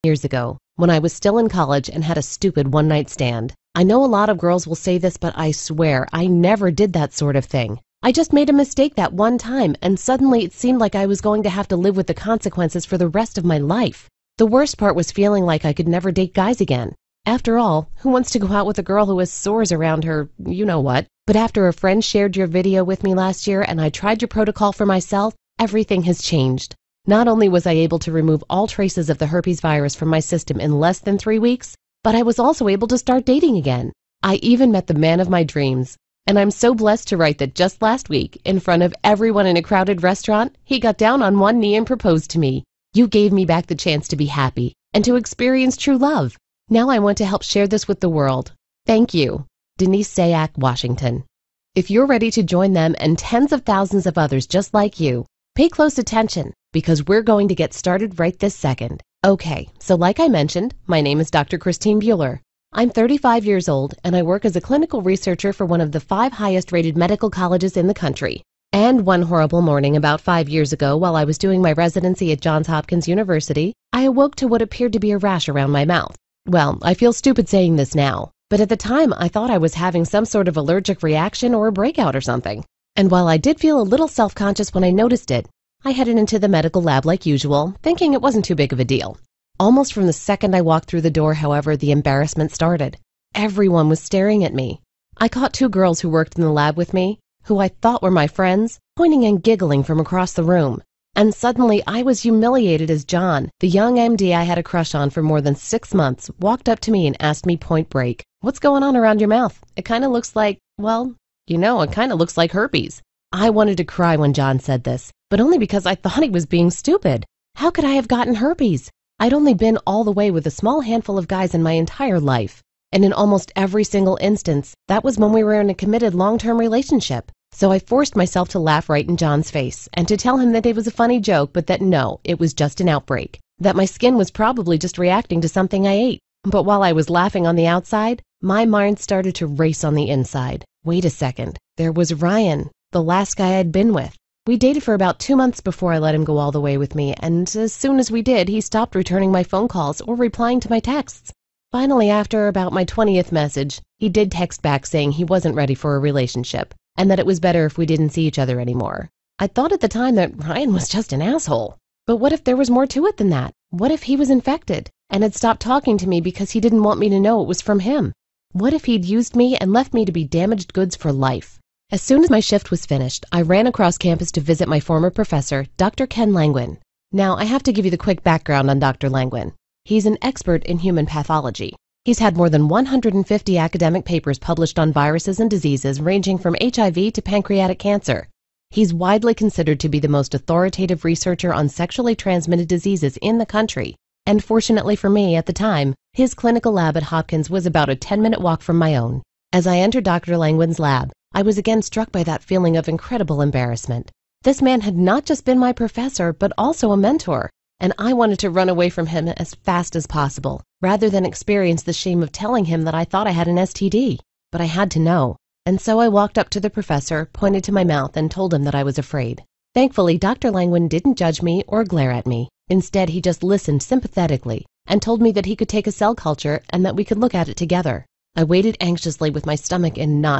Years ago, when I was still in college and had a stupid one-night stand. I know a lot of girls will say this, but I swear I never did that sort of thing. I just made a mistake that one time, and suddenly it seemed like I was going to have to live with the consequences for the rest of my life. The worst part was feeling like I could never date guys again. After all, who wants to go out with a girl who has sores around her, you know what? But after a friend shared your video with me last year and I tried your protocol for myself, everything has changed. Not only was I able to remove all traces of the herpes virus from my system in less than 3 weeks, but I was also able to start dating again. I even met the man of my dreams. And I'm so blessed to write that just last week, in front of everyone in a crowded restaurant, he got down on one knee and proposed to me. You gave me back the chance to be happy and to experience true love. Now I want to help share this with the world. Thank you. Denise Sayak, Washington. If you're ready to join them and tens of thousands of others just like you, pay close attention because we're going to get started right this second. Okay, so like I mentioned, my name is Dr. Christine Bueller. I'm 35 years old and I work as a clinical researcher for one of the 5 highest rated medical colleges in the country. And one horrible morning about 5 years ago while I was doing my residency at Johns Hopkins University, I awoke to what appeared to be a rash around my mouth. Well, I feel stupid saying this now, but at the time I thought I was having some sort of allergic reaction or a breakout or something. And while I did feel a little self-conscious when I noticed it, I headed into the medical lab like usual, thinking it wasn't too big of a deal. Almost from the second I walked through the door, however, the embarrassment started. Everyone was staring at me. I caught 2 girls who worked in the lab with me, who I thought were my friends, pointing and giggling from across the room. And suddenly I was humiliated as John, the young MD I had a crush on for more than 6 months, walked up to me and asked me point break, "What's going on around your mouth? It kind of looks like, well, it kind of looks like herpes." I wanted to cry when John said this, but only because I thought he was being stupid. How could I have gotten herpes? I'd only been all the way with a small handful of guys in my entire life. And in almost every single instance, that was when we were in a committed long-term relationship. So I forced myself to laugh right in John's face and to tell him that it was a funny joke, but that no, it was just an outbreak. That my skin was probably just reacting to something I ate. But while I was laughing on the outside, my mind started to race on the inside. Wait a second. There was Ryan, the last guy I'd been with. We dated for about 2 months before I let him go all the way with me, and as soon as we did, he stopped returning my phone calls or replying to my texts. Finally, after about my 20th message, he did text back saying he wasn't ready for a relationship, and that it was better if we didn't see each other anymore. I thought at the time that Ryan was just an asshole. But what if there was more to it than that? What if he was infected, and had stopped talking to me because he didn't want me to know it was from him? What if he'd used me and left me to be damaged goods for life? As soon as my shift was finished, I ran across campus to visit my former professor, Dr. Ken Langwin. Now, I have to give you the quick background on Dr. Langwin. He's an expert in human pathology. He's had more than 150 academic papers published on viruses and diseases ranging from HIV to pancreatic cancer. He's widely considered to be the most authoritative researcher on sexually transmitted diseases in the country. And fortunately for me, at the time, his clinical lab at Hopkins was about a 10-minute walk from my own. As I entered Dr. Langwin's lab, I was again struck by that feeling of incredible embarrassment. This man had not just been my professor, but also a mentor, and I wanted to run away from him as fast as possible, rather than experience the shame of telling him that I thought I had an STD. But I had to know, and so I walked up to the professor, pointed to my mouth, and told him that I was afraid. Thankfully, Dr. Langwin didn't judge me or glare at me. Instead, he just listened sympathetically and told me that he could take a cell culture and that we could look at it together. I waited anxiously with my stomach in knots